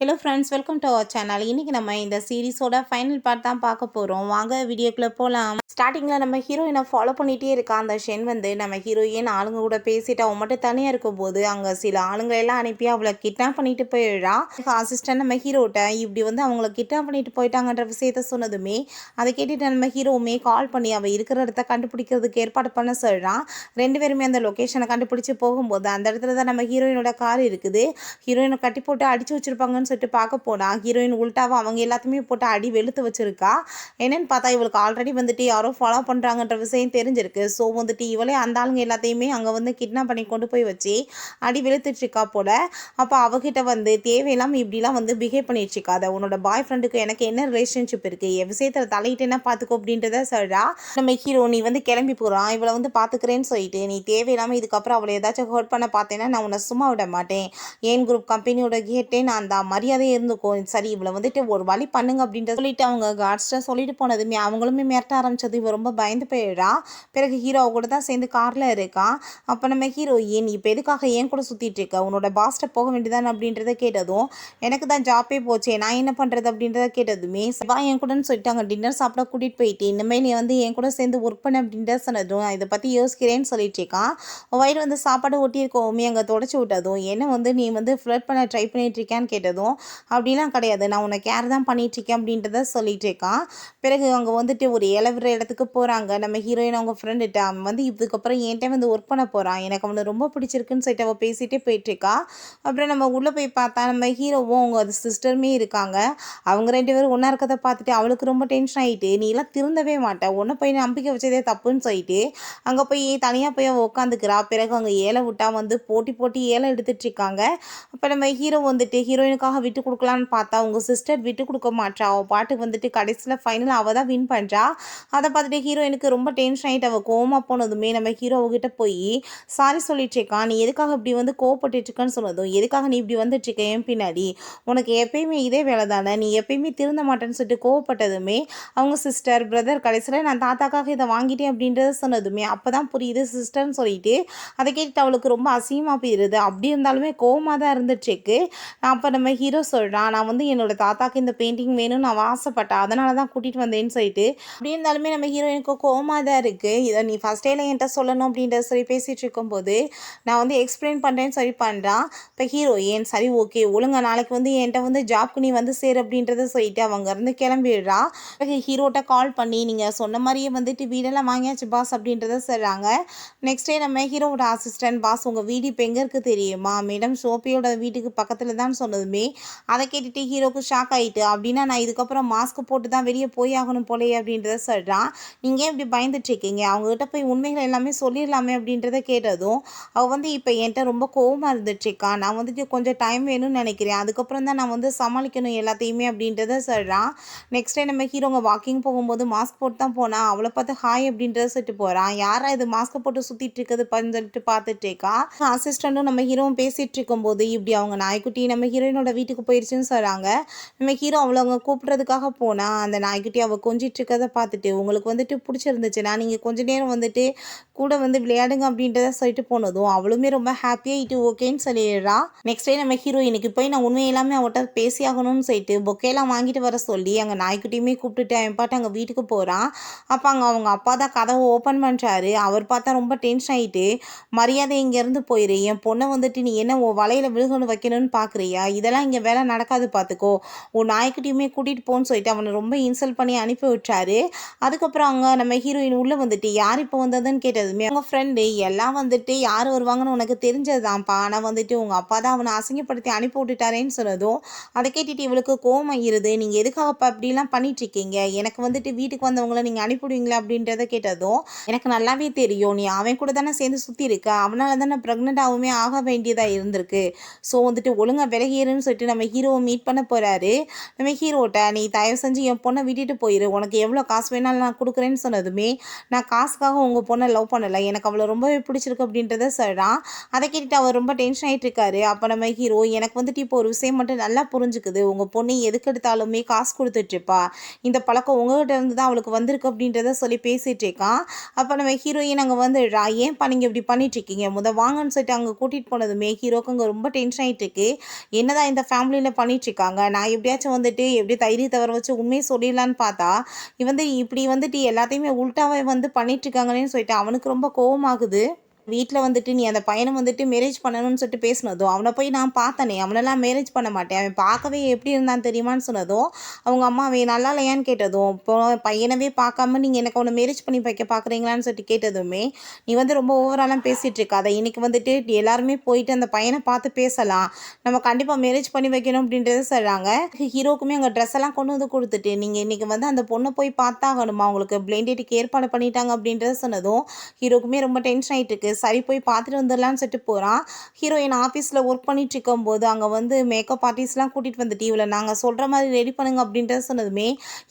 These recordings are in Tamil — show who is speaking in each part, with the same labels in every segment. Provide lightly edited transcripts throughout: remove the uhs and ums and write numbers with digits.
Speaker 1: Hello friends, welcome to our channel. இன்றைக்கி நம்ம இந்த சீரிஸோட ஃபைனல் பார்ட் தான் பார்க்க போகிறோம். வாங்க வீடியோக்குள்ளே போகலாம். ஸ்டார்டிங்கில் நம்ம ஹீரோயினை ஃபாலோ பண்ணிகிட்டே இருக்கா அந்த ஷென். நம்ம ஹீரோயின் ஆளுங்க கூட பேசிட்டு அவன் மட்டும் தனியாக இருக்கும்போது அங்கே சில ஆளுங்களெல்லாம் அனுப்பி அவளை கிட்னாப் பண்ணிட்டு போயிடுறா. அசிஸ்டன்ட் நம்ம ஹீரோட்ட இப்படி அவங்கள கிட்னாப் பண்ணிட்டு போயிட்டாங்கன்ற விஷயத்த சொன்னதுமே அதை கேட்டுட்டு நம்ம ஹீரோவுமே கால் பண்ணி அவள் இருக்கிற இடத்த கண்டுபிடிக்கிறதுக்கு ஏற்பாடு பண்ண சொல்கிறான். ரெண்டு பேருமே அந்த லொக்கேஷனை கண்டுபிடிச்சி போகும்போது அந்த இடத்துல தான் நம்ம ஹீரோயினோட கார் இருக்குது. ஹீரோயினை கட்டி போட்டு அடித்து வச்சுருப்பாங்கன்னு சொல்லிட்டு பார்க்க போனால் ஹீரோயின் உள்டாவை அவங்க எல்லாத்தையுமே போட்டு அடி வெளுத்து வச்சுருக்கா. என்னென்னு பார்த்தா இவளுக்கு ஆல்ரெடி யாரோ ஃபாலோ பண்ணுறாங்கன்ற விஷயம் தெரிஞ்சிருக்கு. ஸோ இவளே அந்த ஆளுங்க எல்லாத்தையுமே அங்கே கிட்னாப் பண்ணி கொண்டு போய் வச்சு அடி வெளுத்துட்ருக்கா போல். அப்போ அவகிட்ட தேவையில்லாமல் இப்படிலாம் பிஹேவ் பண்ணிட்டுருக்காத. உன்னோட பாய் ஃப்ரெண்டுக்கு எனக்கு என்ன ரிலேஷன்ஷிப் இருக்குது, என் விஷயத்தில் தலையிட்டு என்ன பார்த்துக்கோ அப்படின்றத சொல்கிறா. நம்ம ஹீரோ நீ கிளம்பி போகிறான், இவளை பார்த்துக்கிறேன்னு சொல்லிட்டு நீ தேவையில்லாமல் இதுக்கப்புறம் அவளை ஏதாச்சும் ஹர்ட் பண்ண பார்த்தேன்னா நான் உன்னை சும்மா விட மாட்டேன். ஏன் குரூப் கம்பெனியோட கேட்டே நான் தான் மரியாதையே இருந்துக்கும். சரி இவளை ஒரு வழி பண்ணுங்க அப்படின்ற சொல்லிட்டு அவங்க கார்ட்ஸ்ட சொல்லிட்டு போனதுமே அவங்களுமே மிரட்ட ஆரம்பிச்சது. இவ ரொம்ப பயந்து போயிடுறா. பிறகு ஹீரோ கூட தான் சேர்ந்து காரில் இருக்கான். அப்போ நம்ம ஹீரோயின் இப்போ எதுக்காக ஏன் கூட சுற்றிட்டு இருக்க, உன்னோட பாஸ்ட்டை போக வேண்டியதானே அப்படின்றத கேட்டதும் எனக்கு தான் ஜாப்பே போச்சே நான் என்ன பண்ணுறது அப்படின்றத கேட்டதுமே வா என் கூடன்னு சொல்லிட்டு அங்கே டின்னர் சாப்பிட கூட்டிகிட்டு போயிட்டு இனிமேல் நீ என் கூட சேர்ந்து ஒர்க் பண்ண அப்படின்ற சொன்னதும் இதை பற்றி யோசிக்கிறேன்னு சொல்லிட்டு இருக்கான். வயிறு சாப்பாடு ஒட்டியிருக்கோமே அங்கே தொடச்சி விட்டதும் என்ன நீ ஃப்ளர்ட் பண்ண ட்ரை பண்ணிட்டு இருக்கான்னு கேட்டதும் அப்படிலாம் கிடையாது, நான் உன்னை கேர் தான் பண்ணிகிட்ருக்கேன் அப்படின்றத சொல்லிட்டு இருக்கான். பிறகு அவங்க ஒரு இளவுற இடத்துக்கு போகிறாங்க. நம்ம ஹீரோயின் அவங்க ஃப்ரெண்டுகிட்ட அவன் இதுக்கப்புறம் என்கிட்ட ஒர்க் பண்ண போகிறான், எனக்கு அவனை ரொம்ப பிடிச்சிருக்குன்னு சொல்லிட்டு அவள் பேசிகிட்டே போயிட்டுருக்கா. அப்புறம் நம்ம உள்ளே போய் பார்த்தா நம்ம ஹீரோவும் அவங்க அது சிஸ்டருமே இருக்காங்க. அவங்க ரெண்டு பேரும் ஒன்றா இருக்கிறத பார்த்துட்டு அவளுக்கு ரொம்ப டென்ஷன் ஆகிட்டு நீலாம் திருந்தவே மாட்டேன், ஒன்றை போய் நம்பிக்கை வச்சதே தப்புன்னு சொல்லிட்டு அங்கே போய் தனியாக போய் அவள் உட்காந்துக்கிறா. பிறகு அங்கே ஏழை விட்டா போட்டி போட்டி ஏழை எடுத்துகிட்ருக்காங்க. அப்போ நம்ம ஹீரோ ஹீரோயினுக்காக விட்டு கொடுக்கலான்னு பார்த்தா உங்கள் சிஸ்டர் விட்டு கொடுக்க மாட்டா. அவள் பாட்டுக்கு கடைசியில் ஃபைனல் அவள் தான் வின் பண்ணுறா. அதை பார்த்துட்டு ஹீரோயினுக்கு ரொம்ப டென்ஷன் ஆகிட்டு அவள் கோவமாக போனதுமே நம்ம ஹீரோ அவகிட்ட போய் சாரி சொல்லிட்டுருக்கான். நீ எதுக்காக இப்படி கோவப்பட்டுருக்கன்னு சொன்னதும் எதுக்காக நீ இப்படி வந்துட்டுருக்க என் பின்னாடி, உனக்கு எப்பயுமே இதே வேலை தானே, நீ எப்பயுமே திருந்த மாட்டேன்னு சொல்லிட்டு கோவப்பட்டதுமே அவங்க சிஸ்டர் பிரதர் கடைசியில் நான் தாத்தாக்காக இதை வாங்கிட்டேன் அப்படின்றத சொன்னதுமே அப்போ தான் புரியுது சிஸ்டர்னு சொல்லிட்டு அதை கேட்டுட்டு அவளுக்கு ரொம்ப அசிங்கமாக போயிடுது. அப்படி இருந்தாலுமே கோவமாக தான் இருந்துட்டுருக்கு. அப்போ நம்ம ஹீரோ சொல்கிறான் நான் என்னோட தாத்தாக்கு இந்த பெயிண்டிங் வேணும்னு நான் ஆசைப்பட்டேன், அதனால தான் கூட்டிகிட்டு வந்தேன்னு சொல்லிட்டு. அப்படி இருந்தாலுமே நம்ம ஹீரோயினுக்கு கோவமாக தான் இருக்குது. இதை நீ ஃபஸ்ட் டேல என்கிட்ட சொல்லணும் அப்படின்றத சொல்லி பேசிகிட்டு இருக்கும்போது நான் எக்ஸ்பிளைன் பண்ணுறேன்னு சொல்லி பண்ணுறான். இப்போ ஹீரோயின் சரி ஓகே ஒழுங்கா நாளைக்கு என்கிட்ட ஜாப்க்கு நீ சேரு அப்படின்றத சொல்லிட்டு அவங்க இருந்து கிளம்பிடுறா. பிறகு ஹீரோட்ட கால் பண்ணி நீங்கள் சொன்ன மாதிரியே வீடெல்லாம் வாங்கியாச்சு பாஸ் அப்படின்றத சொல்கிறாங்க. நெக்ஸ்ட் டே நம்ம ஹீரோவோட அசிஸ்டன்ட் பாஸ் உங்கள் வீடு இப்போ எங்கே இருக்குது தெரியுமா, மேடம் சோஃபியோட வீட்டுக்கு பக்கத்தில் தான் சொன்னதுமே அதை கேட்டுட்டு ஹீரோக்கு ஷாக் ஆகிட்டு அப்படின்னா நான் இதுக்கப்புறம் மாஸ்க் போட்டு தான் வெளியே போய் ஆகணும் போலையே அப்படின்றத சொல்கிறான். நீங்கள் ஏன் இப்படி பயந்துட்டுருக்கீங்க, அவங்ககிட்ட போய் உண்மைகள் எல்லாமே சொல்லிடலாமே அப்படின்றத கேட்டதும் அவள் இப்போ என்கிட்ட ரொம்ப கோவமாக இருந்துட்டுருக்கா, நான் கொஞ்சம் டைம் வேணும்னு நினைக்கிறேன், அதுக்கப்புறம் தான் நான் சமாளிக்கணும் எல்லாத்தையுமே அப்படின்றத சொல்கிறான். நெக்ஸ்ட் டே நம்ம ஹீரோங்க வாக்கிங் போகும்போது மாஸ்க் போட்டு தான் போனால் அவளை பார்த்து ஹாய் அப்படின்றத சொல்லிட்டு போகிறான். யாரா இது மாஸ்க் போட்டு சுற்றிட்டு இருக்குது சொல்லிட்டு பார்த்துட்டு இருக்கா. அசிஸ்டண்ட்டும் நம்ம ஹீரோவும் பேசிகிட்டு இருக்கும்போது இப்படி அவங்க நாய்க்குட்டி நம்ம ஹீரோயினோட வீட்டுக்கு போயிடுச்சுன்னு சொல்கிறாங்க. நம்ம ஹீரோ அவங்க கூப்பிட்றதுக்காக போனால் அந்த நாய்க்குட்டி அவள் கொஞ்சிட்டு இருக்கிறத பார்த்துட்டு உங்களுக்கு பிடிச்சிருந்துச்சுன்னா நீங்கள் கொஞ்ச நேரம் கூட விளையாடுங்க அப்படின்றத சொல்லிட்டு போனதும் அவளுமே ரொம்ப ஹாப்பியாக ஓகேன்னு சொல்லிடுறா. நெக்ஸ்ட் டே நம்ம ஹீரோயினுக்கு போய் நான் உண்மை எல்லாமே அவட்ட பேசி ஆகணும்னு சொல்லிட்டு பொக்கேலாம் வாங்கிட்டு வர சொல்லி அங்கே நாய்க்குட்டியுமே கூப்பிட்டுட்டு அவன் பாட்டு அங்கே வீட்டுக்கு போகிறான். அப்போ அங்கே அவங்க அப்பா தான் கதவை ஓப்பன் பண்ணுறாரு. அவர் பார்த்தா ரொம்ப டென்ஷன் ஆகிட்டு மரியாதை இங்கேருந்து போயிரு, என் பொண்ணை நீ என்ன உன் வலையில் விழுகணும் வைக்கணும்னு பார்க்குறியா, இதெல்லாம் இங்கே வேலை நடக்காது பார்த்துக்கோ, உன் நாய்க்குட்டியுமே கூட்டிகிட்டு போன்னு சொல்லிட்டு அவனை ரொம்ப இன்சல்ட் பண்ணி அனுப்பி விட்டாரு. அதுக்கப்புறம் அங்கே நம்ம ஹீரோயின் உள்ளே யார் இப்போ வந்ததுன்னு கேட்டதுமே அவங்க ஃப்ரெண்டு எல்லாம் யார் வருவாங்கன்னு உனக்கு தெரிஞ்சதுதான்ப்பா, ஆனால் உங்கள் அப்பா தான் அவனை அசிங்கப்படுத்தி அனுப்பி விட்டுட்டாரேன்னு சொன்னதும் அதை கேட்டுட்டு இவளுக்கு கோவமாயிருது. நீங்கள் எதுக்காகப்பா இப்படிலாம் பண்ணிட்டுருக்கீங்க, எனக்கு வீட்டுக்கு வந்தவங்களை நீங்கள் அனுப்பிவிடுவீங்களா அப்படின்றத கேட்டதும் எனக்கு நல்லாவே தெரியும், நீ அவன் கூட தானே சேர்ந்து சுற்றி இருக்க, அவனால தானே ப்ரெக்னெண்ட்டாகவுமே ஆக வேண்டியதாக இருந்திருக்கு, ஸோ ஒழுங்காக விலகிருன்னு சொல்லிட்டு நம்ம ஹீரோவை மீட் பண்ண போகிறாரு. நம்ம ஹீரோட்ட நீ தயவு செஞ்சு என் பொண்ணை விட்டுட்டு போயிரு, உனக்கு எவ்வளோ காசு வேணாலும் நான் கொடுக்குறேன்னு சொன்னதுமே நான் காசுக்காக உங்கள் பொண்ணை லவ் பண்ணலை, எனக்கு அவளை ரொம்பவே பிடிச்சிருக்கு அப்படின்றத சொல்கிறான். அதை கேட்டுட்டு அவர் ரொம்ப டென்ஷன் ஆகிட்டு இருக்காரு. அப்போ நம்ம ஹீரோ எனக்கு இப்போ ஒரு விஷயம் மட்டும் நல்லா புரிஞ்சுக்குது, உங்கள் பொண்ணு எதுக்கு எடுத்தாலுமே காசு கொடுத்துட்ருப்பா, இந்த பழக்கம் உங்கள்கிட்ட இருந்து தான் அவளுக்கு வந்திருக்கு அப்படின்றத சொல்லி பேசிகிட்டு இருக்கான். அப்போ நம்ம ஹீரோயின் அங்கே வந்துடுறா. ஏன்ப்பா நீங்கள் இப்படி பண்ணிட்டுருக்கீங்க, வாங்கன்னு சொல்லிட்டு அங்கே கூட்டிகிட்டு போனதுமே ஹீரோக்கு அங்கே ரொம்ப டென்ஷன் ஆகிட்டு இருக்கு. என்னதான் இந்த ஃபேமிலியில் பண்ணிகிட்ருக்காங்க. நான் எப்படியாச்சும் வந்துட்டு எப்படி தைரியத்தை வர வச்சு உண்மையை சொல்லிடலான்னு பார்த்தா வந்து இப்படி வந்துட்டு எல்லாத்தையுமே உல்ட்டாவே வந்து பண்ணிகிட்ருக்காங்களேன்னு சொல்லிட்டு அவனுக்கு ரொம்ப கோவமாகுது. வீட்ல வந்துட்டு நீ அந்த பையனை வந்துட்டு மேரேஜ் பண்ணணும்னு சொல்லிட்டு பேசினதும் அவனை போய் நான் பார்த்தனே, அவனெல்லாம் மேரேஜ் பண்ண மாட்டேன், அவன் பார்க்கவே எப்படி இருந்தான்னு தெரியுமான்னு சொன்னதும் அவங்க அம்மா அவன் நல்லா இல்லையான்னு கேட்டதும், இப்போ பையனவே பார்க்காம நீங்கள் எனக்கு அவனை மேரேஜ் பண்ணி வைக்க பார்க்குறீங்களான்னு சொல்லிட்டு கேட்டதுமே, நீ வந்து ரொம்ப ஓவராலாம் பேசிகிட்டு இருக்காத, இன்னைக்கு வந்துட்டு எல்லாருமே போயிட்டு அந்த பையனை பார்த்து பேசலாம், நம்ம கண்டிப்பாக மேரேஜ் பண்ணி வைக்கணும் அப்படின்றத சொல்கிறாங்க. ஹீரோக்குமே அங்கே ட்ரெஸ் எல்லாம் கொண்டு வந்து கொடுத்துட்டு நீங்கள் இன்றைக்கி வந்து அந்த பொண்ணை போய் பார்த்தாகணுமா, உங்களுக்கு பிளைண்ட் டேட்டுக்கு ஏற்பாடு பண்ணிட்டாங்க அப்படின்றத சொன்னதும் ஹீரோக்குமே ரொம்ப டென்ஷன் ஆகிட்டு இருக்கு. சரி போய் பார்த்துட்டு வந்துடலான்னு சொல்லிட்டு போகிறான். ஹீரோயின் ஆஃபீஸில் ஒர்க் பண்ணிட்டு இருக்கும்போது அங்கே வந்து மேக்கப் ஆர்டிஸ்ட்லாம் கூட்டிகிட்டு வந்துட்டு இவளை நாங்கள் சொல்கிற மாதிரி ரெடி பண்ணுங்க அப்படின்றத சொன்னதுமே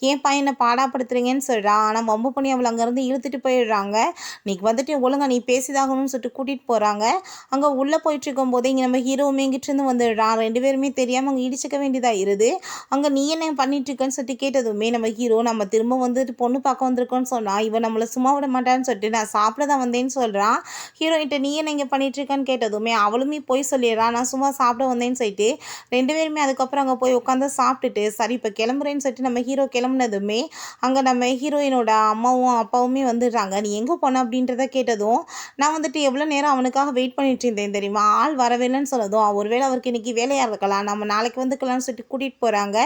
Speaker 1: ஏன் பையனை பாடாப்படுத்துறீங்கன்னு சொல்கிறான். ஆனால் வம்பு பண்ணி அவளை அங்கேருந்து இழுத்துட்டு போயிடுறாங்க. இன்னைக்கு வந்துட்டு ஒழுங்கா நீ பேசிதாகணும்னு சொல்லிட்டு கூட்டிகிட்டு போகிறாங்க. அங்கே உள்ளே போயிட்டு இருக்கும்போது இங்கே நம்ம ஹீரோவுமே இங்கிட்டிருந்து வந்துடுறான். 2 பேருமே தெரியாமல் அங்கே இடிச்சிக்க வேண்டியதாக இருது. அங்கே நீ என்ன பண்ணிட்டு இருக்கன்னு சொல்லிட்டு கேட்டதுமே நம்ம ஹீரோ நம்ம திரும்ப வந்துட்டு பொண்ணு பார்க்க வந்திருக்கோன்னு சொன்னால் இவன் நம்மளை சும்மா விட மாட்டான்னு சொல்லிட்டு நான் சாப்பிட தான் வந்தேன்னு சொல்கிறான். ஹீரோயின்ட்ட நீ என்ன இங்கே பண்ணிகிட்ருக்கான்னு கேட்டதுமே அவளுமே போய் சொல்லிடுறான், நான் சும்மா சாப்பிட வந்தேன்னு சொல்லிட்டு 2 பேருமே அதுக்கப்புறம் அங்கே போய் உட்காந்து சாப்பிட்டுட்டு சரி இப்போ கிளம்புறேன்னு சொல்லிட்டு நம்ம ஹீரோ கிளம்புனதுமே அங்கே நம்ம ஹீரோயினோட அம்மாவும் அப்பாவுமே வந்துடுறாங்க. நீ எங்கே போன அப்படின்றத கேட்டதும் நான் வந்துட்டு எவ்வளோ நேரம் அவனுக்காக வெயிட் பண்ணிட்டு இருந்தேன் தெரியுமா, ஆள் வரவேலன்னு சொன்னதும் ஒருவேளை அவருக்கு இன்றைக்கி வேலையாக இருக்கலாம், நம்ம நாளைக்கு வந்துக்கலாம்னு சொல்லிட்டு கூட்டிகிட்டு போகிறாங்க.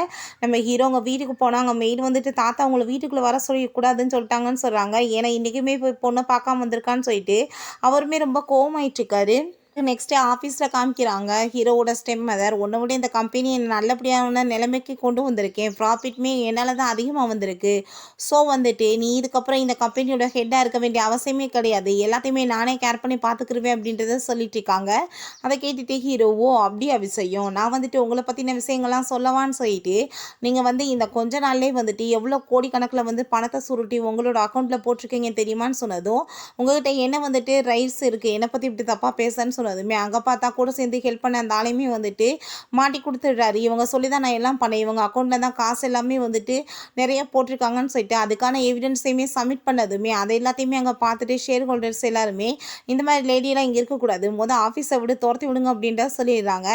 Speaker 1: நம்ம ஹீரோ அவங்க வீட்டுக்கு போனாங்க. மெய்டு வந்துட்டு தாத்தா அவங்கள வீட்டுக்குள்ளே வர சொல்லக்கூடாதுன்னு சொல்லிட்டாங்கன்னு சொல்கிறாங்க. ஏன்னா இன்றைக்குமே போய் பொண்ணை பார்க்காம வந்திருக்கான்னு சொல்லிட்டு அவருமே ரொம்ப கோவமாயிட்டிருக்காரு. நெக்ஸ்ட்டு ஆஃபீஸில் காமிக்கிறாங்க. ஹீரோவோட ஸ்டெப் மதர் உன்னை விட இந்த கம்பெனியை நல்லபடியான நிலைமைக்கு கொண்டு வந்திருக்கேன், ப்ராஃபிட்மே என்னால் தான் அதிகமாக வந்திருக்கு, ஸோ வந்துட்டு நீ இதுக்கப்புறம் இந்த கம்பெனியோட ஹெட்டாக இருக்க வேண்டிய அவசியமே கிடையாது, எல்லாத்தையுமே நானே கேர் பண்ணி பார்த்துக்கிருவேன் அப்படின்றத சொல்லிட்டு இருக்காங்க. அதை கேட்டுட்டு ஹீரோவோ அப்படியா விஷயம், நான் வந்துட்டு உங்களை பற்றின விஷயங்கள்லாம் சொல்லவான்னு சொல்லிட்டு நீங்கள் வந்து இந்த கொஞ்ச நாள்லேயே வந்துட்டு எவ்வளோ கோடிக்கணக்கில் வந்து பணத்தை சுருட்டி உங்களோட அக்கௌண்ட்டில் போட்டிருக்கீங்க தெரியுமான்னு சொன்னதும் உங்கள்கிட்ட என்ன வந்துட்டு ரைட்ஸ் இருக்குது என்னை பற்றி இப்படி தப்பாக பேசுன்னு சொன்னதுமே அங்கே பார்த்தா கூட சேர்ந்து ஹெல்ப் பண்ண அந்த ஆளையுமே வந்துட்டு மாட்டி கொடுத்துடுறாரு. இவங்க சொல்லி தான் நான் எல்லாம் பண்ணேன், இவங்க அக்கௌண்ட்டில் தான் காசு எல்லாமே வந்துட்டு நிறைய போட்டிருக்காங்கன்னு சொல்லிட்டு அதுக்கான எவிடன்ஸையுமே சப்மிட் பண்ணதுமே அதை எல்லாத்தையுமே அங்கே பார்த்துட்டு ஷேர் ஹோல்டர்ஸ் எல்லாருமே இந்த மாதிரி லேடியெல்லாம் இங்கே இருக்கக்கூடாது, ஆஃபீஸை விட்டு துரத்தி விடுங்க அப்படின்றத சொல்லிடுறாங்க.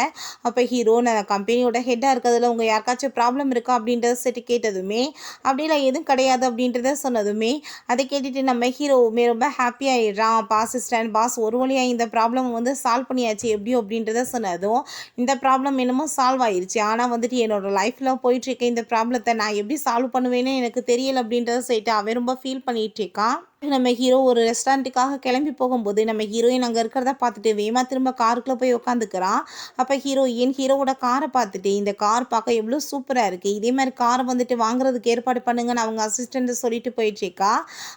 Speaker 1: அப்போ ஹீரோ நான் கம்பெனியோட ஹெட்டாக இருக்கிறதுல உங்கள் யாருக்காச்சும் ப்ராப்ளம் இருக்கா அப்படின்றத சரி கேட்டதுமே அப்படிலாம் எதுவும் கிடையாது அப்படின்றத சொன்னதுமே அதை கேட்டுட்டு நம்ம ஹீரோவுமே ரொம்ப ஹாப்பி ஆகிடுறான். அசிஸ்டன்ட் பாஸ் ஒரு வழியாக இந்த ப்ராப்ளம் வந்து சால்வ் பண்ணியாச்சு எப்படியோ அப்படின்றத சொன்னதும் இந்த ப்ராப்ளம் என்னமோ சால்வ் ஆயிடுச்சு, ஆனால் வந்துட்டு என்னோடய லைஃப்பில் போயிட்டுருக்க இந்த ப்ராப்ளத்தை நான் எப்படி சால்வ் பண்ணுவேன்னு எனக்கு தெரியலை அப்படின்றத சொல்லிட்டு அவன் ரொம்ப ஃபீல் பண்ணிகிட்டு இருக்கான். நம்ம ஹீரோ ஒரு ரெஸ்டாரண்ட்டுக்காக கிளம்பி போகும்போது நம்ம ஹீரோயின் அங்கே இருக்கிறத பார்த்துட்டு வேகமாக திரும்ப காருக்குள்ளே போய் உட்காந்துக்கிறான். அப்போ ஹீரோவோட காரை பார்த்துட்டு இந்த கார் பார்க்க எவ்வளோ சூப்பராக இருக்குது, இதே மாதிரி காரை வந்துட்டு வாங்குறதுக்கு ஏற்பாடு பண்ணுங்கன்னு அவங்க அசிஸ்டண்ட்டு சொல்லிட்டு போயிட்டுருக்கா.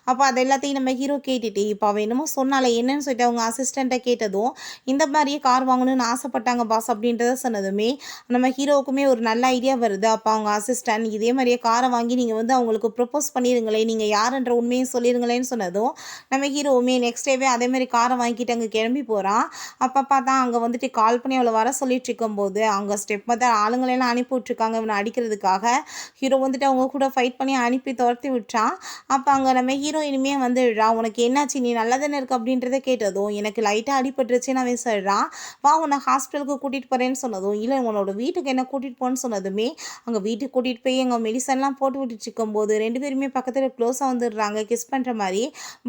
Speaker 1: அப்போ அது எல்லாத்தையும் நம்ம ஹீரோ கேட்டுட்டு இப்போ அவன் என்னமோ சொன்னால என்னன்னு சொல்லிட்டு அவங்க அசிஸ்டண்ட்டை கேட்டதும் இந்த மாதிரியே கார் வாங்கணும்னு ஆசைப்பட்டாங்க பாஸ் அப்படின்றத சொன்னதுமே நம்ம ஹீரோவுக்குமே ஒரு நல்ல ஐடியா வருது. அப்போ அவங்க அசிஸ்டன்ட் இதே மாதிரியே காரை வாங்கி நீங்கள் வந்து அவங்களுக்கு ப்ரொப்போஸ் பண்ணிடுங்களேன், நீங்கள் யாருன்ற உண்மையை சொல்லிடுங்களேன்னு சொன்னதும் நம்ம ஹீரோவுமே நெக்ஸ்ட் டேவே அதே மாதிரி காரை வாங்கிட்டு அங்கே கிளம்பி போகிறான். அப்போ பார்த்தா அங்கே வந்துட்டு கால் பண்ணி அவளை வர சொல்லிட்டு இருக்கும்போது அங்கே ஸ்டெப் மதர் ஆளுங்களெல்லாம் அனுப்பி விட்ருக்காங்க இவனை அடிக்கிறதுக்காக. ஹீரோ வந்துட்டு அவங்க கூட ஃபைட் பண்ணி அனுப்பி துரத்தி விட்டான். அப்போ அங்கே நம்ம ஹீரோயினுமே வந்துடுறா, உனக்கு என்னாச்சு நீ நல்லா தானே இருக்கு அப்படின்றத கேட்டதும் எனக்கு லைட்டாக அடிபட்டுருச்சுன்னு அவன் சொல்கிறான். வா உன்னை ஹாஸ்பிட்டலுக்கு கூட்டிகிட்டு போகிறேன்னு சொன்னதும் இல்லை உன்னோட வீட்டுக்கு என்ன கூட்டிகிட்டு போன்னு சொன்னதுமே அங்கே வீட்டுக்கு கூட்டிகிட்டு போய் எங்கள் மெடிசன்லாம் போட்டு விட்டுட்டு இருக்கும்போது 2 பேருமே பக்கத்தில் க்ளோஸாக வந்துடுறாங்க கிஸ் பண்ணுற மாதிரி.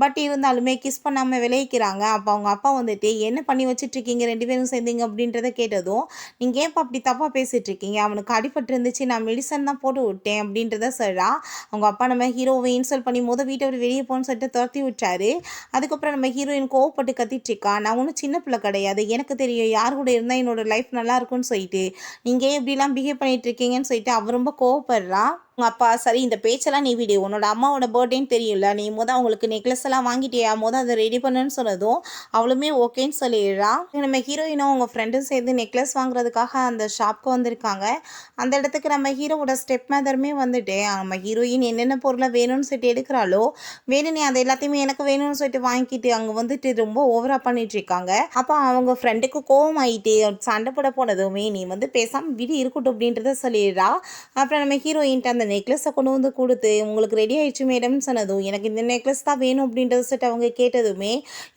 Speaker 1: பட் இருந்தாலுமே கிஸ் பண்ணாமல் விளைவிக்கிறாங்க. அப்போ அவங்க அப்பா வந்துட்டு என்ன பண்ணி வச்சுட்ருக்கீங்க 2 பேரும் சேர்ந்தீங்க அப்படின்றத கேட்டதும் நீங்கள் ஏன்ப்பா அப்படி தப்பாக பேசிகிட்டு இருக்கீங்க, அவனுக்கு அடிபட்டு இருந்துச்சு நான் மெடிசன் தான் போட்டு விட்டேன் அப்படின்றத சொல்கிறா. அவங்க அப்பா நம்ம ஹீரோவை இன்சல்ட் பண்ணி வீட்டை விட்டு வெளியே போன்னு சொல்லிட்டு துரத்தி விட்டாரு. அதுக்கப்புறம் நம்ம ஹீரோயின் கோவப்பட்டு கத்திட்டு இருக்கா, நான் ஒன்றும் சின்ன பிள்ளை கிடையாது, எனக்கு தெரியும் யார் கூட இருந்தால் என்னோட லைஃப் நல்லா இருக்கும்னு சொல்லிட்டு நீங்கள் ஏன் இப்படிலாம் பிஹேவ் பண்ணிட்டு இருக்கீங்கன்னு சொல்லிட்டு அவர் ரொம்ப கோவப்படுறா. உங்கள் அப்பா சரி இந்த பேச்செல்லாம் நீ விடு, உன்னோட அம்மாவோட பர்த்டேன்னு தெரியல, நீ அவங்களுக்கு நெக்லஸ் எல்லாம் வாங்கிட்டியா, அதை ரெடி பண்ணுன்னு சொன்னதும் அவளுமே ஓகேன்னு சொல்லிடுறா. நம்ம ஹீரோயினும் அவங்க ஃப்ரெண்டும் சேர்ந்து நெக்லஸ் வாங்குறதுக்காக அந்த ஷாப்க்கு வந்திருக்காங்க. அந்த இடத்துக்கு நம்ம ஹீரோவோட ஸ்டெப் மதருமே வந்துட்டு நம்ம ஹீரோயின் என்னென்ன பொருளை வேணும்னு சொல்லிட்டு எடுக்கிறாளோ வேணும் நீ அதை எல்லாத்தையுமே எனக்கு வேணும்னு சொல்லிட்டு வாங்கிட்டு அங்கே வந்துட்டு ரொம்ப ஓவராக பண்ணிட்டு இருக்காங்க. அப்போ அவங்க ஃப்ரெண்டுக்கு கோவம் ஆகிட்டு சண்டை போட போனதுமே நீ பேசாமல் விடு இருக்கட்டும் அப்படின்றத சொல்லிடுறா. அப்புறம் நம்ம ஹீரோயின்ட்டு அந்த அந்த நெக்லஸை கொண்டு வந்து கொடுத்து உங்களுக்கு ரெடி ஆயிடுச்சு மேடம்னு சொன்னதும் எனக்கு இந்த நெக்லஸ் தான் வேணும் அப்படின்றத சொல்லிட்டு அவங்க கேட்டதுமே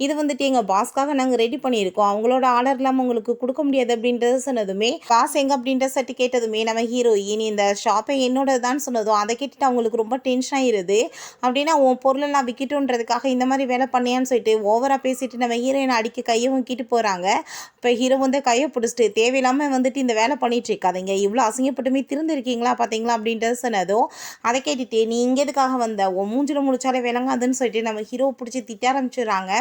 Speaker 1: இது வந்துட்டு எங்கள் பாஸ்க்காக நாங்கள் ரெடி பண்ணியிருக்கோம் அவங்களோட ஆர்டர் இல்லாமல் உங்களுக்கு கொடுக்க முடியாது அப்படின்றத சொன்னதுமே பாஸ் எங்க அப்படின்ற சட்டு கேட்டதுமே நம்ம ஹீரோயின் இந்த ஷாப்பை என்னோட தான் சொன்னதும் அதை கேட்டுட்டு அவங்களுக்கு ரொம்ப டென்ஷன் ஆயிருது அப்படின்னா உன் பொருளெல்லாம் விற்கிட்டுன்றதுக்காக இந்த மாதிரி வேலை பண்ணியான்னு சொல்லிட்டு ஓவராக பேசிட்டு நம்ம ஹீரோயினை அடிக்க கையை வாங்கிட்டு போகிறாங்க. இப்போ ஹீரோ வந்து கையை பிடிச்சிட்டு தேவையில்லாமல் வந்துட்டு இந்த வேலை பண்ணிட்டு இருக்காதீங்க இவ்வளோ அசிங்கப்பட்டுமே திருந்திருக்கீங்களா பார்த்தீங்களா அப்படின்றது சொன்னதும் அதை கேட்டுட்டு நீ இங்கே எதுக்காக வந்த உன் மூஞ்சில் முடிச்சாலே விளங்காதுன்னு சொல்லிட்டு நம்ம ஹீரோ பிடிச்சி திட்ட ஆரம்பிச்சிடுறாங்க.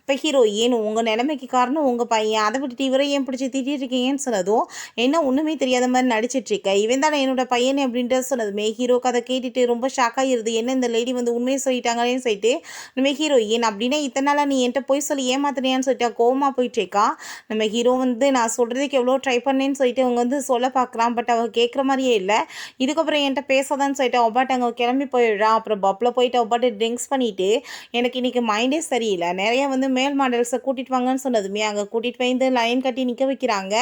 Speaker 1: இப்போ ஹீரோயின் உங்கள் நிலைமைக்கு காரணம் உங்கள் பையன் அதை விட்டுட்டு இவரை ஏன் பிடிச்சி திட்டிட்டு இருக்கீங்கன்னு சொன்னதும் என்ன ஒன்றுமே தெரியாத மாதிரி நடிச்சிட்ருக்க இவன் தானே என்னோட பையன் அப்படின்றது சொன்னதுமே ஹீரோக்கு அதை கேட்டுட்டு ரொம்ப ஷாக் ஆகிருது என்ன இந்த லேடி வந்து உண்மையை சொல்லிட்டாங்களேன்னு சொல்லிட்டு நம்ம ஹீரோயின் அப்படின்னா இத்தனை நாளாக நீ என்கிட்ட போய் சொல்லி ஏமாத்தினியான்னு சொல்லிட்டு கோவமாக போயிட்டுருக்கா. நம்ம ஹீரோ வந்து நான் சொல்கிறதுக்கு எவ்வளோ ட்ரை பண்ணேன்னு சொல்லிட்டு அவங்க வந்து சொல்ல பார்க்குறான் பட் அவள் கேட்குற மாதிரியே இல்லை. இதுக்கப்புறம் என்கிட்ட பேசாதான்னு சொல்லிட்டு ஒப்பாட்டு அங்கே கிளம்பி போயிடுறான். அப்புறம் பப்பில் போயிட்டு ஒப்பாட்டு ட்ரிங்க்ஸ் பண்ணிவிட்டு எனக்கு இன்றைக்கி மைண்டே சரியில்லை நிறையா வந்து மேல் மாடல்ஸை கூட்டிகிட்டு வாங்கன்னு சொன்னதுமே அங்கே கூட்டிகிட்டு வந்து லைன் கட்டி நிற்க வைக்கிறாங்க.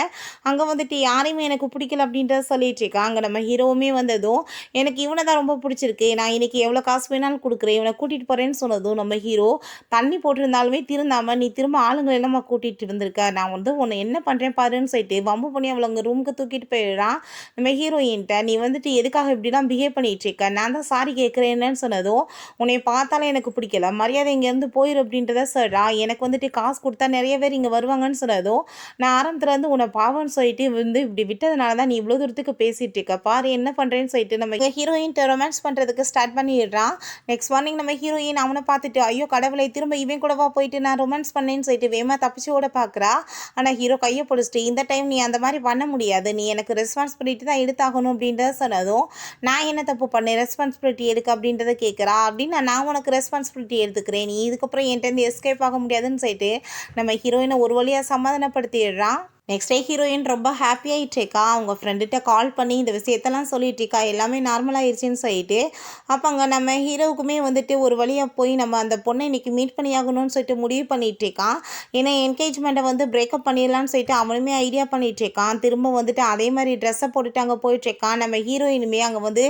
Speaker 1: அங்கே வந்துட்டு யாரையுமே எனக்கு பிடிக்கல அப்படின்றத சொல்லிட்டு இருக்கா. அங்கே நம்ம ஹீரோவுமே வந்ததும் எனக்கு இவனை தான் ரொம்ப பிடிச்சிருக்கு நான் இன்றைக்கி எவ்வளோ காசு வேணாலும் கொடுக்குறேன் இவனை கூட்டிகிட்டு போகிறேன்னு சொன்னதும் நம்ம ஹீரோ தண்ணி போட்டிருந்தாலுமே திருந்தாமல் நீ திரும்ப ஆளுங்களை எல்லாம் கூட்டிகிட்டு இருந்திருக்க நான் வந்து உன்னை என்ன பண்ணுறேன் பாருன்னு சொல்லிட்டு வம்பு பண்ணி அவளை அங்கே ரூமுக்கு தூக்கிட்டு போயிடுறான். நம்ம ஹீரோயின்ட்ட நீ வந்துட்டு எதுக்காக இப்படிலாம் பிஹேவ் பண்ணிகிட்டு இருக்க நான் தான் சாரி கேட்குறேன்னு சொன்னதும் உன்னை பார்த்தாலே எனக்கு பிடிக்கல மரியாதை இங்கேருந்து போயிரு அப்படின்றத சொல்கிறா. எனக்கு வந்துட்டு காசு கொடுத்தா நிறைய பேர் இங்கே வருவாங்கன்னு சொன்னதும் நான் ஆரம்பத்துலேருந்து உன்னை பாவம்னு சொல்லிட்டு வந்து இப்படி விட்டதுனால தான் நீ இவ்வளோ தூரத்துக்கு பேசிகிட்டு இருக்க பாரு என்ன பண்ணுறேன்னு சொல்லிட்டு நம்ம ஹீரோயின் ரொமான்ஸ் பண்ணுறதுக்கு ஸ்டார்ட் பண்ணிடுறான். நெக்ஸ்ட் மார்னிங் நம்ம ஹீரோயின் அவனை பார்த்துட்டு ஐயோ கடவுளை திரும்ப இவன் கூடவா போயிட்டு நான் ரொமான்ஸ் பண்ணேன்னு சொல்லிட்டு வேமா தப்பிச்சு ஓட பார்க்குறா. ஆனால் ஹீரோ கையை பிடிச்சிட்டு இந்த டைம் நீ அந்த மாதிரி பண்ண முடியாது நீ எனக்கு ரெஸ்பான்சிபிலிட்டி தான் எடுத்தாகணும் அப்படின்றத சொன்னதும் நான் என்ன தப்பு பண்ணேன் ரெஸ்பான்சிபிலிட்டி எடுக்க அப்படின்றத கேட்குறா. அப்படின்னு நான் உனக்கு ரெஸ்பான்சிபிலிட்டி எடுத்துக்கிறேன் நீ இதுக்கப்புறம் என்கிட்ட எஸ்கேப் ஆக முடியாதுன்னு சொல்லிட்டு நம்ம ஹீரோயினை ஒரு வழியாக சமாதானப்படுத்திடுறான். நெக்ஸ்ட் டே ஹீரோயின் ரொம்ப ஹாப்பியாகிட்டேக்கா அவங்க ஃப்ரெண்டுகிட்ட கால் பண்ணி இந்த விஷயத்தெல்லாம் சொல்லிட்டு இருக்கா எல்லாமே நார்மலாகிடுச்சின்னு சொல்லிட்டு. அப்போ அங்கே நம்ம ஹீரோவுக்குமே வந்துட்டு ஒரு வழியாக போய் நம்ம அந்த பொண்ணை இன்றைக்கி மீட் பண்ணி ஆகணும்னு சொல்லிட்டு முடிவு பண்ணிகிட்ருக்கான். ஏன்னா என்கேஜ்மெண்ட்டை வந்து பிரேக்கப் பண்ணிடலான்னு சொல்லிட்டு அவனுமே ஐடியா பண்ணிகிட்ருக்கான். திரும்ப வந்துட்டு அதே மாதிரி ட்ரெஸ்ஸை போட்டுட்டு அங்கே போயிட்டுருக்கான். நம்ம ஹீரோயினுமே அங்கே வந்து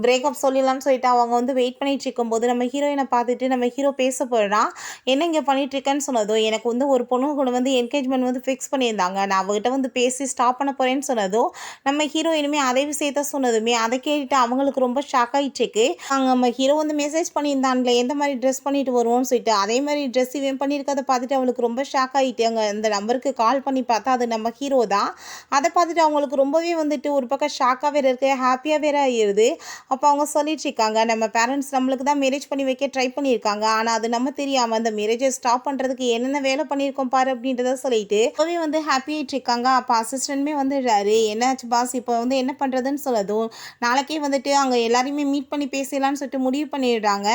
Speaker 1: பிரேக்கப் சொல்லிடலான்னு சொல்லிட்டு அவங்க வந்து வெயிட் பண்ணிட்டு இருக்கும்போது நம்ம ஹீரோயினை பார்த்துட்டு நம்ம ஹீரோ பேச போயிடுறான். என்ன இங்கே பண்ணிகிட்ருக்கேன்னு சொன்னதும் எனக்கு வந்து ஒரு பொண்ணு கூட வந்து என்கேஜ்மெண்ட் வந்து ஃபிக்ஸ் பண்ணியிருந்தாங்க நான் அவகிட்ட வந்து பேசி ஸ்டாப் பண்ண போகிறேன்னு சொன்னதும் நம்ம ஹீரோயினுமே அதே விஷயத்த சொன்னதுமே அதை கேட்டுட்டு அவங்களுக்கு ரொம்ப ஷாக் ஆகிட்டுருக்கு. அங்கே நம்ம ஹீரோ வந்து மெசேஜ் பண்ணியிருந்தான்ல எந்த மாதிரி ட்ரெஸ் பண்ணிட்டு வருவோம்னு சொல்லிட்டு அதே மாதிரி ட்ரெஸ் இவன் பண்ணியிருக்கதை பார்த்துட்டு அவளுக்கு ரொம்ப ஷாக் ஆகிட்டு அங்கே அந்த நம்பருக்கு கால் பண்ணி பார்த்தா அது நம்ம ஹீரோ தான். அதை பார்த்துட்டு அவங்களுக்கு ரொம்பவே வந்துட்டு ஒரு பக்கம் ஷாக்காக வேறு இருக்கு ஹாப்பியாக வேறு ஆகிடுது. அப்போ அவங்க சொல்லிட்டு இருக்காங்க நம்ம பேரண்ட்ஸ் நம்மளுக்கு தான் மேரேஜ் பண்ணி வைக்க ட்ரை பண்ணியிருக்காங்க ஆனால் அது நம்ம தெரியாமல் அந்த மேரேஜை ஸ்டாப் பண்ணுறதுக்கு என்னென்ன வேலை பண்ணியிருக்கோம் பாரு அப்படின்றத சொல்லிட்டு ரொம்பவே வந்து ஹாப்பியாக இருக்காங்க. அப்போ அசிஸ்டன்ட்மே வந்துடுறாரு என்னாச்சு பாஸ் இப்போ வந்து என்ன பண்ணுறதுன்னு சொல்லதும் நாளைக்கே வந்துட்டு அங்கே எல்லாரையுமே மீட் பண்ணி பேசலான்னு சொல்லிட்டு முடிவு பண்ணிடுறாங்க.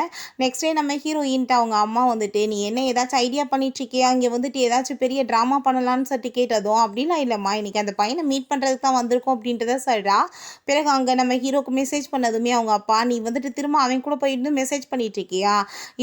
Speaker 1: நெக்ஸ்ட் டே நம்ம ஹீரோயின்ட்டு அவங்க அம்மா வந்துட்டு நீ என்ன ஏதாச்சும் ஐடியா பண்ணிட்டுருக்கியா இங்கே வந்துட்டு ஏதாச்சும் பெரிய ட்ராமா பண்ணலான்னு சொல்லிட்டு கேட்டதும் அப்படிலாம் இல்லைம்மா இன்றைக்கி அந்த பையனை மீட் பண்ணுறதுக்கு தான் வந்திருக்கோம் அப்படின்றத சொல்கிறா. பிறகு அங்கே நம்ம ஹீரோக்கு மெசேஜ் பண்ணதுமே அவங்க அப்பா நீ வந்துட்டு திரும்ப அவன் கூட போயிட்டு மெசேஜ் பண்ணிட்டுருக்கியா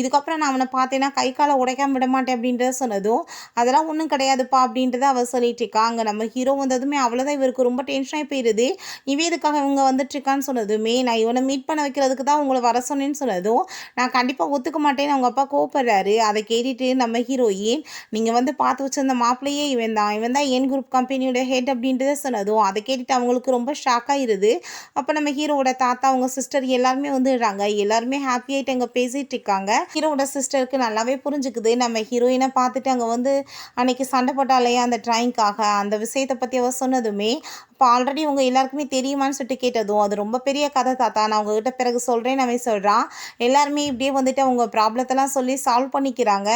Speaker 1: இதுக்கப்புறம் நான் அவனை பார்த்தேன்னா கை காலை உடைக்காம விட மாட்டேன் அப்படின்றத சொன்னதும் அதெல்லாம் ஒன்றும் கிடையாதுப்பா அப்படின்றத அவள் சொல்லிட்டு இருக்கா. அங்கே நம்ம ஹீரோ வந்ததுமே அவ்வளோதான் இவருக்கு ரொம்ப டென்ஷனாகி போயிடுது. இவன் எதுக்காக இவங்க வந்துட்டுருக்கான்னு சொன்னதுமே நான் இவனை மீட் பண்ண வைக்கிறதுக்கு தான் உங்களை வர சொன்னேன்னு சொன்னதும் நான் கண்டிப்பாக ஒத்துக்க மாட்டேன்னு அவங்க அப்பா கோவப்படுறாரு. அதை கேட்டுட்டு நம்ம ஹீரோயின் நீங்கள் வந்து பார்த்து வச்சிருந்த மாப்பிள்ளையே இவன் தான் என் குரூப் கம்பெனியோட ஹெட் அப்படின்றத சொன்னதும் அதை கேட்டுட்டு அவங்களுக்கு ரொம்ப ஷாக் ஆகிடுது. அப்போ நம்ம ஹீரோவோட தாத்தா அவங்க சிஸ்டர் எல்லாருமே வந்துடுறாங்க. எல்லாருமே ஹாப்பியாகிட்டு அங்கே பேசிகிட்டு இருக்காங்க. ஹீரோவோட சிஸ்டருக்கு நல்லாவே புரிஞ்சுக்குது. நம்ம ஹீரோயினை பார்த்துட்டு அங்கே வந்து அன்னைக்கு சண்டை போட்டாலையா அந்த ட்ராயிங்காக அந்த விஷயத்தை பற்றி அவள் சொன்னதுமே இப்போ ஆல்ரெடி உங்கள் எல்லாருக்குமே தெரியுமான்னு சொல்லிட்டு கேட்டதும் அது ரொம்ப பெரிய கதை தாத்தா நான் உங்ககிட்ட பிறகு சொல்கிறேன்னு அவன் சொல்கிறான். எல்லாருமே இப்படியே வந்துட்டு அவங்க ப்ராப்ளத்தெல்லாம் சொல்லி சால்வ் பண்ணிக்கிறாங்க.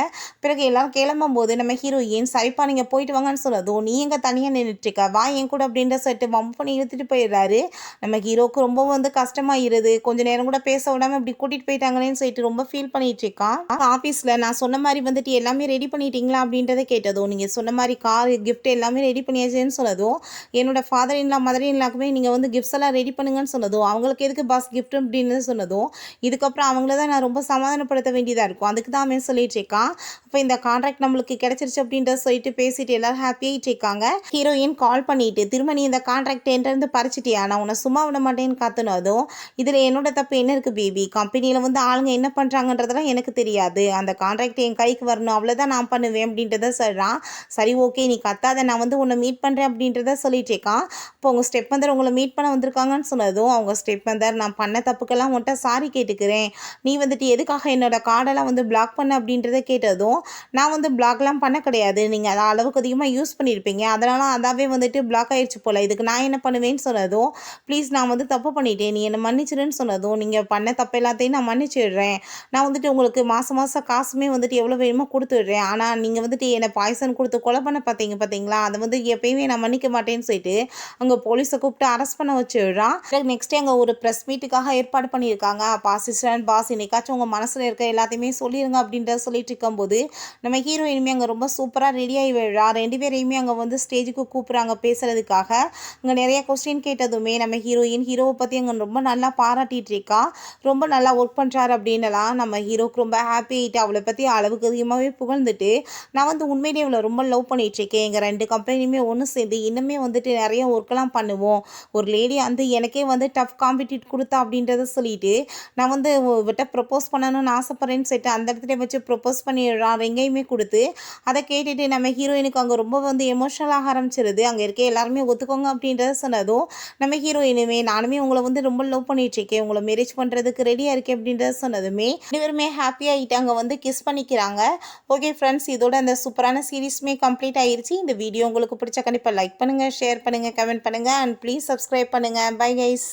Speaker 1: பிறகு எல்லோரும் கிளம்பும்போது நம்ம ஹீரோயின் சரிப்பா நீங்கள் போயிட்டு வாங்கன்னு சொன்னதும் நீ எங்கே தனியாக நின்றுட்டுருக்க வா என் கூட அப்படின்ற சொல்லிட்டு மம்பு பண்ணி இழுத்துட்டு போயிடுறாரு. நம்ம ஹீரோவுக்கு ரொம்ப வந்து கஷ்டமாயிருது. கொஞ்சம் நேரம் கூட பேச விடாமல் இப்படி கூட்டிகிட்டு போயிட்டாங்களேன்னு சொல்லிட்டு ரொம்ப ஃபீல் பண்ணிட்டு இருக்கான். ஆஃபீஸில் நான் சொன்ன மாதிரி வந்துட்டு எல்லாமே ரெடி பண்ணிட்டீங்களா அப்படின்றத கேட்டதும் நீங்கள் சொன்ன மாதிரி கார் கிஃப்ட் எல்லாமே ரெடி பண்ணியாச்சுன்னு சொன்னதும், என்னோட ஃபாதர் இன்லா, மதர் இன்லாக்குமே நீங்கள் வந்து கிஃப்ட்ஸ் எல்லாம் ரெடி பண்ணுங்கன்னு சொன்னதும், அவங்களுக்கு எதுக்கு பாஸ் கிஃப்ட் அப்படின்னு சொன்னதும், இதுக்கப்புறம் அவங்கள தான் நான் ரொம்ப சமாதானப்படுத்த வேண்டியதாக இருக்கும். அதுக்கு தான் அவன் சொல்லிட்டு இருக்கான். அப்போ இந்த கான்ட்ராக்ட் நம்மளுக்கு கிடைச்சிருச்சு அப்படின்றத சொல்லிட்டு பேசிட்டு எல்லாரும் ஹாப்பியாகிட்டு இருக்காங்க. ஹீரோயின் கால் பண்ணிட்டு, திரும்ப நீ இந்த கான்ட்ராக்ட் என்கிட்ட பறிச்சிட்டியா, நான் உன்னை சும்மா விட மாட்டேன்னு காத்துனதும், இதில் என்னோட தப்பு என்ன இருக்குது பேபி, கம்பெனியில் வந்து ஆளுங்க என்ன பண்ணுறாங்கன்றதெல்லாம் எனக்கு தெரியாது, அந்த கான்ட்ராக்ட் என் கைக்கு வரணும் அவ்வளோதான் நான் பண்ணுவேன் அப்படின்றத சொல்கிறான். சரி ஓகே நீ கத்தாத, நான் வந்து உன்னை மீட் பண்ணுறேன் அப்படின்றத சொல்லிட்டு இருக்கான். இப்போ உங்கள் ஸ்டெப் மதர் உங்களை மீட் பண்ண வந்திருக்காங்கன்னு சொன்னதும், அவங்க ஸ்டெப் மதர் நான் பண்ண தப்புக்கெல்லாம் உன்கிட்ட சாரி கேட்டுக்கிறேன், நீ வந்துட்டு எதுக்காக என்னோட கார்டெல்லாம் வந்து பிளாக் பண்ண அப்படின்றத கேட்டதும், நான் வந்து பிளாக்லாம் பண்ண கிடையாது, நீங்கள் அதை அளவுக்கு அதிகமாக யூஸ் பண்ணியிருப்பீங்க, அதனால அதாவே வந்துட்டு பிளாக் ஆயிடுச்சு போல், இதுக்கு நான் என்ன பண்ணுவேன்னு சொன்னதும், ப்ளீஸ் நான் வந்து தப்பு பண்ணிட்டேன், நீ என்னை மன்னிச்சிடுன்னு சொன்னதும், நீங்கள் பண்ண தப்பு எல்லாத்தையும் நான் மன்னிச்சிடுறேன், நான் வந்துட்டு உங்களுக்கு மாதம் மாதம் காசுமே வந்துட்டு எவ்வளோ வேணுமோ கொடுத்துடுறேன், ஆனால் நீங்கள் வந்துட்டு என்னை பாய்சன் கொடுத்து கொலை பண்ண பார்த்தீங்களா, அதை வந்து எப்பயுமே நான் மன்னிக்க மாட்டேன்னு சொல்லிட்டு அங்கே போலீஸை கூப்பிட்டு அரெஸ்ட் பண்ண வச்சுடுறான். நெக்ஸ்ட் அங்கே ஒரு ப்ரெஸ் மீட்டுக்காக ஏற்பாடு பண்ணியிருக்காங்க. அப்போ அசிஸ்டன்ட் பாஸ் இன்னைக்காச்சும் உங்கள் மனசில் இருக்க எல்லாத்தையுமே சொல்லிடுங்க அப்படின்றத சொல்லிட்டு இருக்கும்போது, நம்ம ஹீரோயினுமே அங்கே ரொம்ப சூப்பராக ரெடியாகி விடுறா. 2 பேரையுமே அங்கே வந்து ஸ்டேஜுக்கு கூப்பிட்றாங்க பேசுகிறதுக்காக. அங்கே நிறைய கொஸ்டின் கேட்டதுமே நம்ம ஹீரோவை பற்றி அங்கே ரொம்ப நல்லா பாராட்டிகிட்டு இருக்கா. ரொம்ப நல்லா ஒர்க் பண்ணுறாரு அப்படின்னலாம் நம்ம ஹீரோக்கு ரொம்ப ஹாப்பி ஆகிட்டு அவளை பற்றி அளவுக்கு அதிகமாகவே புகழ்ந்துட்டு, நான் வந்து உண்மையிலேயே அவளை ரொம்ப லவ் பண்ணிகிட்ருக்கேன், எங்கள் 2 கம்பெனியுமே ஒன்று சேர்ந்து இன்னுமே வந்துட்டு நிறைய ஒர்க்கெல்லாம் பண்ணுவோம், ஒரு லேடி வந்து எனக்கே வந்து டஃப் காம்படிட் கொடுத்தா அப்படின்றத சொல்லிட்டு, நான் வந்து விட்ட ப்ரப்போஸ் பண்ணணும்னு ஆசைப்பட்றேன்னு சொல்லிட்டு அந்த இடத்துல வச்சு ப்ரப்போஸ் பண்ணிடுறான், ரிங்கையுமே கொடுத்து. அதை கேட்டுட்டு நம்ம ஹீரோயினுக்கு அங்கே ரொம்ப வந்து எமோஷனலாக ஆரம்பிச்சிருது. அங்கே இருக்க எல்லாருமே ஒத்துக்கோங்க அப்படின்றத சொன்னதும், நம்ம ஹீரோயினுமே நானுமே உங்களை வந்து ரொம்ப லவ் பண்ணிகிட்ருக்கேன், உங்களை மேரேஜ் பண்ணுறதுக்கு ரெடியாக இருக்கேன் அப்படின்றத சொன்னதுமே 2 பேருமே ஹாப்பியாகிட்டு அங்கே வந்து கிஸ் பண்ணிக்கிறாங்க. ஓகே ஃப்ரெண்ட்ஸ், இதோட அந்த சூப்பரான சீரீஸுமே கம்ப்ளீட் ஆகிருச்சு. இந்த வீடியோ உங்களுக்கு பிடிச்சா கண்டிப்பாக லைக் பண்ணுங்கள், ஷேர் பண்ணுங்கள், கமெண்ட் பண்ணுங்கள் அண்ட் ப்ளீஸ் சப்ஸ்கிரைப் பண்ணுங்கள். Bye guys.